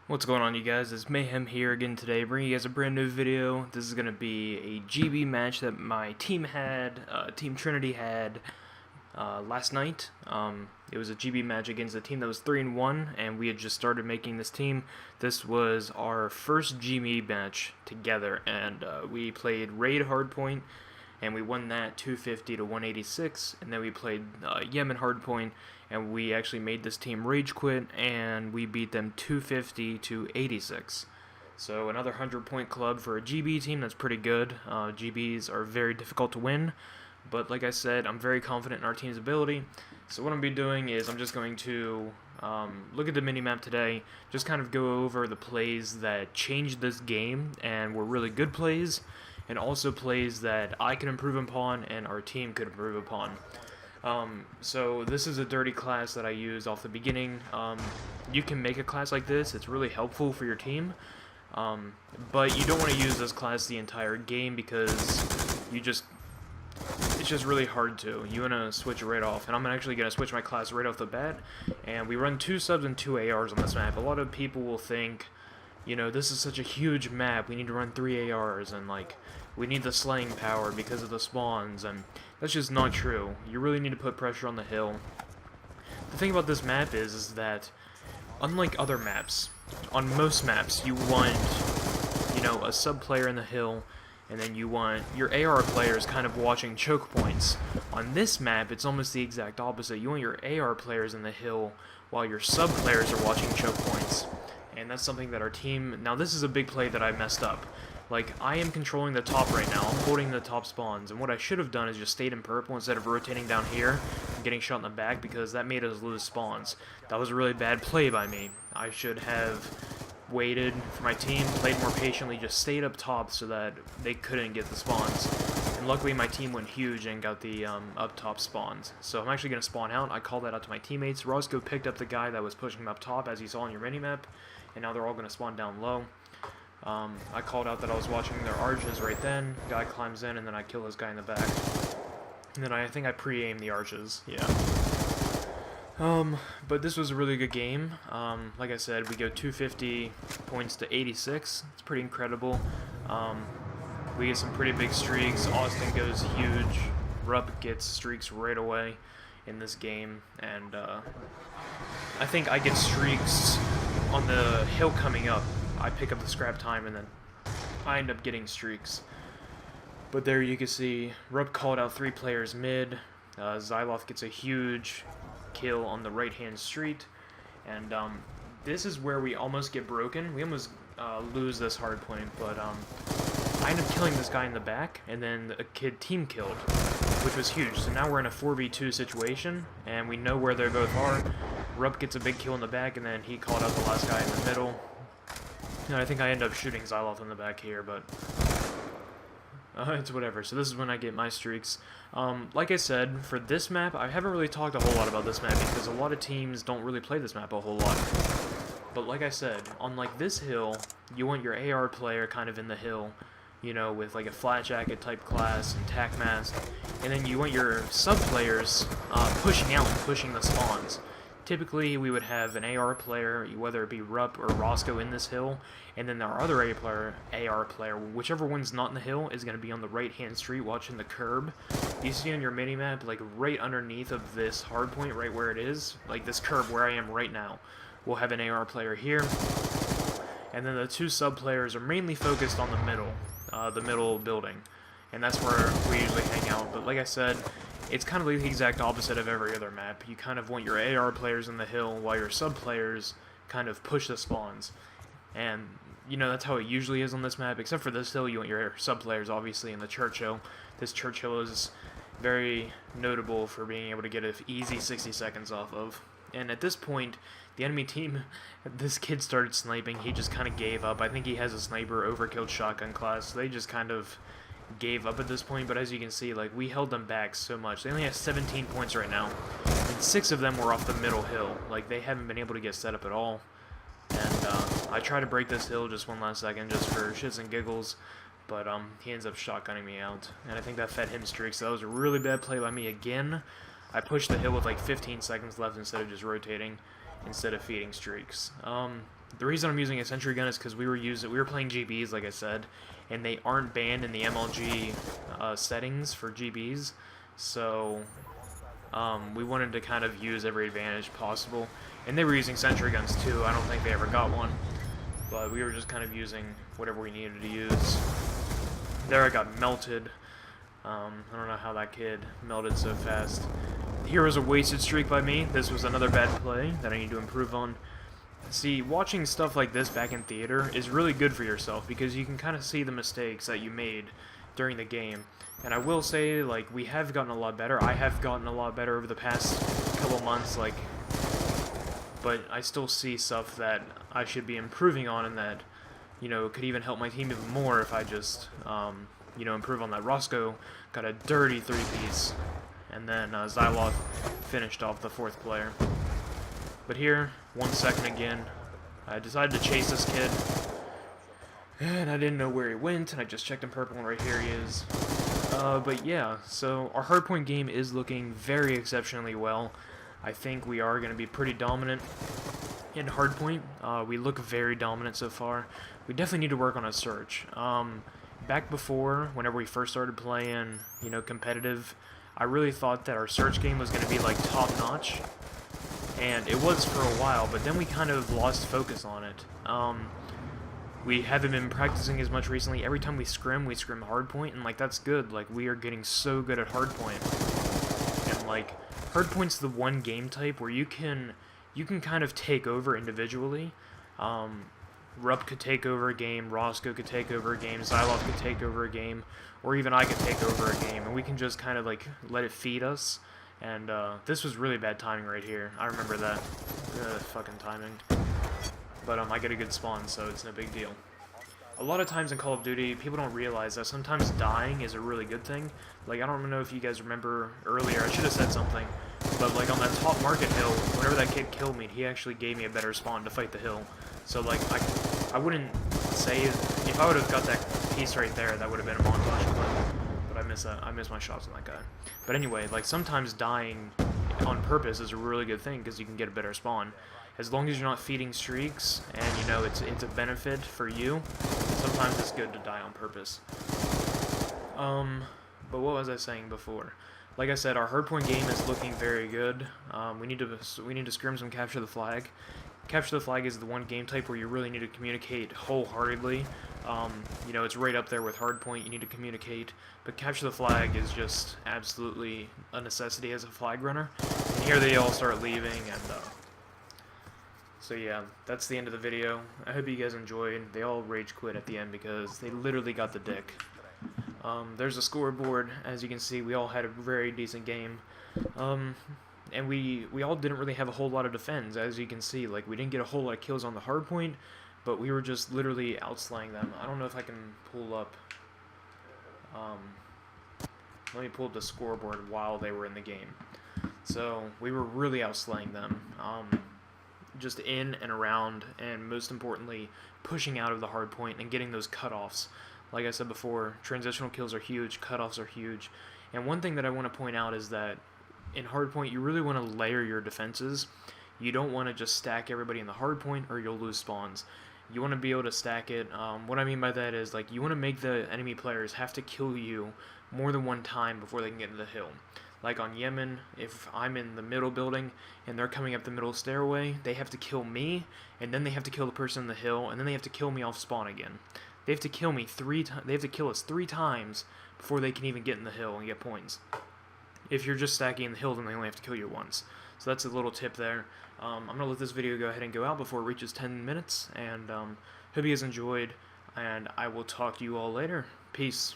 What's going on, you guys? It's Mayhem here again today, bringing you guys a brand new video. This is going to be a GB match that my team had, Team Trinity had last night. It was a GB match against a team that was 3-1, and we had just started making this team. This was our first GB match together, and we played Raid Hardpoint, and we won that 250 to 186, and then we played Yemen Hardpoint, and we actually made this team rage quit, and we beat them 250 to 86. So another 100-point club for a GB team. That's pretty good. GBs are very difficult to win, but like I said, I'm very confident in our team's ability. So what I'm going to be doing is I'm just going to look at the minimap today, just kind of go over the plays that changed this game and were really good plays, and also plays that I could improve upon and our team could improve upon. So this is a dirty class that I use off the beginning. You can make a class like this. It's really helpful for your team, but you don't want to use this class the entire game because it's just really hard to. You want to switch it right off, and I'm actually going to switch my class right off the bat, and we run 2 subs and 2 ARs on this map. A lot of people will think, you know, this is such a huge map, we need to run 3 ARs, and like, we need the slaying power because of the spawns, and that's just not true. You really need to put pressure on the hill. The thing about this map is that, unlike other maps, on most maps, you want, you know, a sub player in the hill, and then you want your AR players kind of watching choke points. On this map, it's almost the exact opposite. You want your AR players in the hill, while your sub players are watching choke points. And that's something that our team... Now, this is a big play that I messed up. Like, I am controlling the top right now. I'm holding the top spawns. And what I should have done is just stayed in purple instead of rotating down here and getting shot in the back, because that made us lose spawns. That was a really bad play by me. I should have waited for my team, played more patiently, just stayed up top so that they couldn't get the spawns. And luckily my team went huge and got the up top spawns. So I'm actually going to spawn out. I called that out to my teammates. Roscoe picked up the guy that was pushing him up top, as you saw on your minimap, and now they're all going to spawn down low. I called out that I was watching their arches right then. Guy climbs in, and then I kill this guy in the back. And then I think I pre-aimed the arches. Yeah. But this was a really good game. Like I said, we go 250 points to 86. It's pretty incredible. We get some pretty big streaks. Austin goes huge. Rupp gets streaks right away in this game. And I think I get streaks on the hill coming up. I pick up the scrap time, and then I end up getting streaks. But there you can see, Rupp called out 3 players mid. Zyloff gets a huge kill on the right-hand street, and this is where we almost get broken. We almost lose this hard point, but I end up killing this guy in the back, and then a kid team killed, which was huge. So now we're in a 4v2 situation, and we know where they both are. Rupp gets a big kill in the back, and then he called out the last guy in the middle. And I think I end up shooting Zyloff in the back here, but it's whatever. So this is when I get my streaks. Like I said, for this map, I haven't really talked a whole lot about this map because a lot of teams don't really play this map a whole lot. But like I said, on like this hill, you want your AR player kind of in the hill, you know, with like a flat jacket type class and tac mask, and then you want your sub players pushing out and pushing the spawns. Typically, we would have an AR player, whether it be Rupp or Roscoe, in this hill, and then our other AR player, whichever one's not in the hill, is going to be on the right-hand street watching the curb. You see on your minimap, like right underneath of this hard point, right where it is, like this curb where I am right now, we'll have an AR player here. And then the 2 sub-players are mainly focused on the middle building, and that's where we usually hang out. But like I said, it's kind of like the exact opposite of every other map. You kind of want your AR players in the hill while your sub players kind of push the spawns. And, you know, that's how it usually is on this map, except for this hill, you want your sub players obviously in the church hill. This church hill is very notable for being able to get an easy 60 seconds off of. And at this point, the enemy team, this kid started sniping. He just kind of gave up. I think he has a sniper overkilled shotgun class, so they just kind of gave up at this point. But as you can see, like, we held them back so much. They only have 17 points right now, and 6 of them were off the middle hill. Like, they haven't been able to get set up at all. And I try to break this hill just one last second, just for shits and giggles, but he ends up shotgunning me out, and I think that fed him streaks. So that was a really bad play by me again. I pushed the hill with like 15 seconds left instead of just rotating, instead of feeding streaks. The reason I'm using a sentry gun is because we were playing GBs, like I said, and they aren't banned in the MLG settings for GBs, so we wanted to kind of use every advantage possible. And they were using sentry guns too. I don't think they ever got one, but we were just kind of using whatever we needed to use. There I got melted. I don't know how that kid melted so fast. Here was a wasted streak by me. This was another bad play that I need to improve on. See, watching stuff like this back in theater is really good for yourself because you can kind of see the mistakes that you made during the game. And I will say, like, we have gotten a lot better. I have gotten a lot better over the past couple months, like, but I still see stuff that I should be improving on and that, you know, could even help my team even more if I just, you know, improve on that. Roscoe got a dirty 3-piece, and then Zyloth finished off the 4th player. But here, 1 second again, I decided to chase this kid, and I didn't know where he went, and I just checked in purple, and right here he is. But yeah, so our hardpoint game is looking very exceptionally well. I think we are going to be pretty dominant in hardpoint. We look very dominant so far. We definitely need to work on a search. Back before, whenever we first started playing, you know, competitive, I really thought that our search game was going to be like top-notch. And it was for a while, but then we kind of lost focus on it. We haven't been practicing as much recently. Every time we scrim hardpoint, and like that's good. Like we are getting so good at hardpoint. And like hardpoint's the one game type where you can kind of take over individually. Rupp could take over a game, Roscoe could take over a game, Zyloth could take over a game, or even I could take over a game, and we can just kind of like let it feed us. And this was really bad timing right here. I remember that. Fucking timing. But I get a good spawn, so it's no big deal. A lot of times in Call of Duty, people don't realize that sometimes dying is a really good thing. Like, I don't know if you guys remember earlier, I should have said something, but like on that top market hill, whenever that kid killed me, he actually gave me a better spawn to fight the hill. So like, I wouldn't say, if I would have got that piece right there, that would have been a montage clip. I miss my shots on that guy. But anyway, like sometimes dying on purpose is a really good thing because you can get a better spawn. As long as you're not feeding streaks and you know it's a benefit for you, sometimes it's good to die on purpose. But what was I saying before? Like I said, our hardpoint game is looking very good. We need to scrim some capture the flag. Capture the flag is the one game type where you really need to communicate wholeheartedly. You know, it's right up there with hardpoint, you need to communicate, but capture the flag is just absolutely a necessity as a flag runner. And here they all start leaving, and so yeah, that's the end of the video. I hope you guys enjoyed. They all rage quit at the end because they literally got the dick. There's a scoreboard. As you can see, we all had a very decent game. And we all didn't really have a whole lot of defense, as you can see. Like, we didn't get a whole lot of kills on the hardpoint, but we were just literally outslaying them. I don't know if I can pull up... let me pull up the scoreboard while they were in the game. So, we were really outslaying them. Just in and around, and most importantly, pushing out of the hardpoint and getting those cutoffs. Like I said before, transitional kills are huge, cutoffs are huge. And one thing that I want to point out is that in hardpoint, you really want to layer your defenses. You don't want to just stack everybody in the hardpoint or you'll lose spawns. You want to be able to stack it. What I mean by that is, like, you want to make the enemy players have to kill you more than one time before they can get into the hill. Like on Yemen, if I'm in the middle building and they're coming up the middle stairway, they have to kill me, and then they have to kill the person in the hill, and then they have to kill me off spawn again. They have to kill me they have to kill us 3 times before they can even get in the hill and get points. If you're just stacking in the hill, then they only have to kill you once. So that's a little tip there. I'm going to let this video go ahead and go out before it reaches 10 minutes, and hope you guys enjoyed, and I will talk to you all later. Peace.